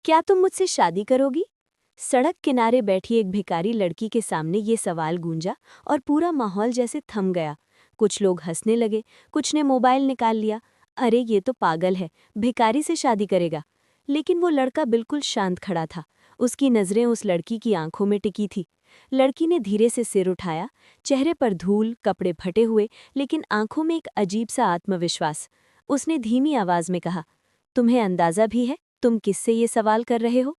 क्या तुम मुझसे शादी करोगी? सड़क किनारे बैठी एक भिखारी लड़की के सामने ये सवाल गूंजा और पूरा माहौल जैसे थम गया। कुछ लोग हंसने लगे, कुछ ने मोबाइल निकाल लिया। अरे ये तो पागल है, भिखारी से शादी करेगा। लेकिन वो लड़का बिल्कुल शांत खड़ा था। उसकी नज़रें उस लड़की की आंखों में टिकी थी। लड़की ने धीरे से सिर उठाया, चेहरे पर धूल, कपड़े फटे हुए, लेकिन आंखों में एक अजीब सा आत्मविश्वास। उसने धीमी आवाज में कहा, तुम्हें अंदाजा भी है तुम किससे ये सवाल कर रहे हो?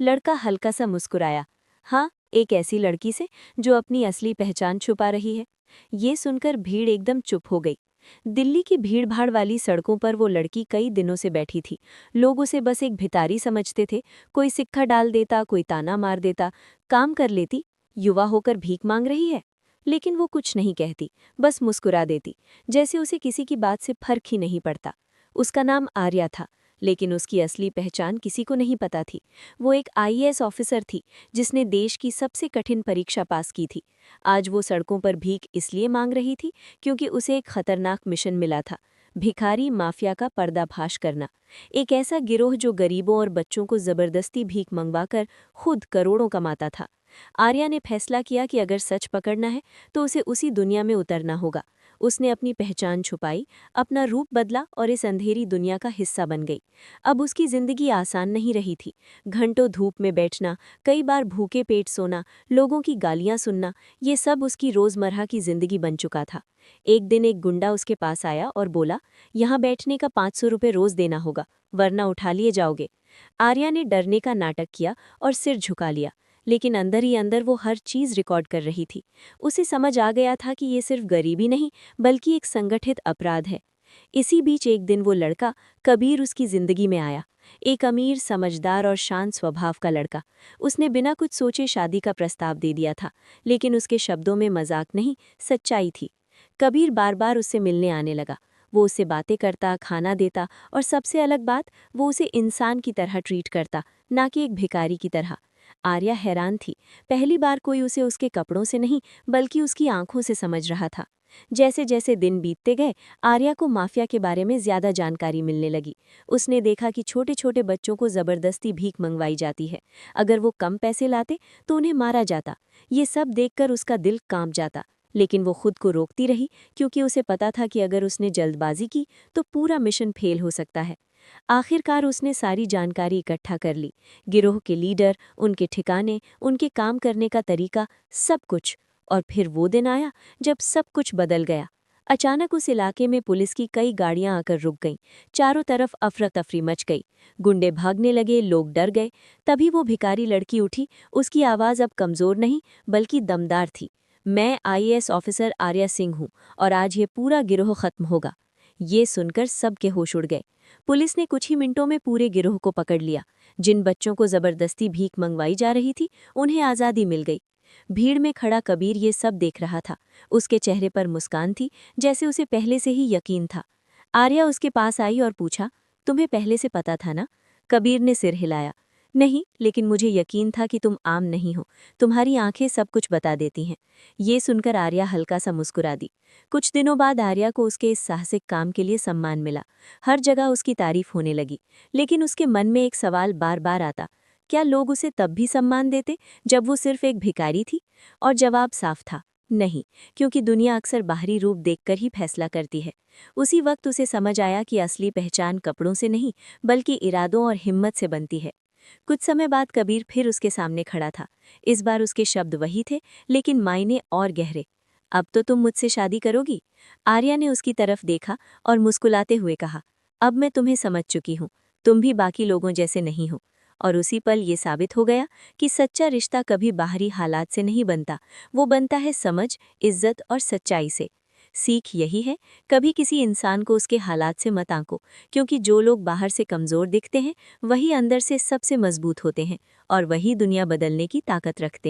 लड़का हल्का सा मुस्कुराया। हाँ, एक ऐसी लड़की से जो अपनी असली पहचान छुपा रही है। ये सुनकर भीड़ एकदम चुप हो गई। दिल्ली की भीड़भाड़ वाली सड़कों पर वो लड़की कई दिनों से बैठी थी। लोग उसे बस एक भिखारी समझते थे। कोई सिक्का डाल देता, कोई ताना मार देता, काम कर लेती। युवा होकर भीख मांग रही है। लेकिन वो कुछ नहीं कहती, बस मुस्कुरा देती, जैसे उसे किसी की बात से फर्क ही नहीं पड़ता। उसका नाम आर्या था, लेकिन उसकी असली पहचान किसी को नहीं पता थी। वो एक आईएएस ऑफिसर थी, जिसने देश की सबसे कठिन परीक्षा पास की थी। आज वो सड़कों पर भीख इसलिए मांग रही थी क्योंकि उसे एक खतरनाक मिशन मिला था, भिखारी माफिया का पर्दाफाश करना। एक ऐसा गिरोह जो गरीबों और बच्चों को जबरदस्ती भीख मंगवाकर खुद करोड़ों कमाता था। आर्या ने फैसला किया कि अगर सच पकड़ना है तो उसे उसी दुनिया में उतरना होगा। उसने अपनी पहचान छुपाई, अपना रूप बदला और इस अंधेरी दुनिया का हिस्सा बन गई। अब उसकी जिंदगी आसान नहीं रही थी। घंटों धूप में बैठना, कई बार भूखे पेट सोना, लोगों की गालियां सुनना, ये सब उसकी रोजमर्रा की जिंदगी बन चुका था। एक दिन एक गुंडा उसके पास आया और बोला, यहाँ बैठने का 500 रुपये रोज देना होगा, वरना उठा लिए जाओगे। आर्या ने डरने का नाटक किया और सिर झुका लिया, लेकिन अंदर ही अंदर वो हर चीज रिकॉर्ड कर रही थी। उसे समझ आ गया था कि ये सिर्फ गरीबी नहीं, बल्कि एक संगठित अपराध है। इसी बीच एक दिन वो लड़का कबीर उसकी जिंदगी में आया। एक अमीर, समझदार और शांत स्वभाव का लड़का। उसने बिना कुछ सोचे शादी का प्रस्ताव दे दिया था, लेकिन उसके शब्दों में मजाक नहीं, सच्चाई थी। कबीर बार बार उससे मिलने आने लगा। वो उससे बातें करता, खाना देता, और सबसे अलग बात, वो उसे इंसान की तरह ट्रीट करता, ना कि एक भिखारी की तरह। आर्या हैरान थी। पहली बार कोई उसे उसके कपड़ों से नहीं, बल्कि उसकी आंखों से समझ रहा था। जैसे जैसे दिन बीतते गए, आर्या को माफिया के बारे में ज्यादा जानकारी मिलने लगी। उसने देखा कि छोटे छोटे बच्चों को जबरदस्ती भीख मंगवाई जाती है। अगर वो कम पैसे लाते तो उन्हें मारा जाता। ये सब देखकर उसका दिल कांप जाता, लेकिन वो खुद को रोकती रही, क्योंकि उसे पता था कि अगर उसने जल्दबाजी की तो पूरा मिशन फेल हो सकता है। आखिरकार उसने सारी जानकारी इकट्ठा कर ली, गिरोह के लीडर, उनके ठिकाने, उनके काम करने का तरीका, सब कुछ। और फिर वो दिन आया जब सब कुछ बदल गया। अचानक उस इलाके में पुलिस की कई गाड़ियां आकर रुक गईं। चारों तरफ अफरा तफरी मच गई। गुंडे भागने लगे, लोग डर गए। तभी वो भिखारी लड़की उठी। उसकी आवाज़ अब कमज़ोर नहीं, बल्कि दमदार थी। मैं आईएएस ऑफिसर आर्या सिंह हूँ, और आज ये पूरा गिरोह खत्म होगा। ये सुनकर सबके होश उड़ गए। पुलिस ने कुछ ही मिनटों में पूरे गिरोह को पकड़ लिया। जिन बच्चों को जबरदस्ती भीख मंगवाई जा रही थी, उन्हें आज़ादी मिल गई। भीड़ में खड़ा कबीर ये सब देख रहा था। उसके चेहरे पर मुस्कान थी, जैसे उसे पहले से ही यकीन था। आर्या उसके पास आई और पूछा, तुम्हें पहले से पता था ना? कबीर ने सिर हिलाया। नहीं, लेकिन मुझे यकीन था कि तुम आम नहीं हो। तुम्हारी आंखें सब कुछ बता देती हैं। ये सुनकर आर्या हल्का सा मुस्कुरा दी। कुछ दिनों बाद आर्या को उसके इस साहसिक काम के लिए सम्मान मिला। हर जगह उसकी तारीफ होने लगी। लेकिन उसके मन में एक सवाल बार बार आता, क्या लोग उसे तब भी सम्मान देते जब वो सिर्फ एक भिखारी थी? और जवाब साफ था, नहीं, क्योंकि दुनिया अक्सर बाहरी रूप देखकर ही फैसला करती है। उसी वक्त उसे समझ आया कि असली पहचान कपड़ों से नहीं, बल्कि इरादों और हिम्मत से बनती है। कुछ समय बाद कबीर फिर उसके सामने खड़ा था। इस बार उसके शब्द वही थे, लेकिन मायने और गहरे। अब तो तुम मुझसे शादी करोगी? आर्या ने उसकी तरफ देखा और मुस्कुराते हुए कहा, अब मैं तुम्हें समझ चुकी हूँ। तुम भी बाकी लोगों जैसे नहीं हो। और उसी पल ये साबित हो गया कि सच्चा रिश्ता कभी बाहरी हालात से नहीं बनता, वो बनता है समझ, इज्जत और सच्चाई से। सीख यही है, कभी किसी इंसान को उसके हालात से मत आंको, क्योंकि जो लोग बाहर से कमज़ोर दिखते हैं, वही अंदर से सबसे मजबूत होते हैं, और वही दुनिया बदलने की ताकत रखते हैं।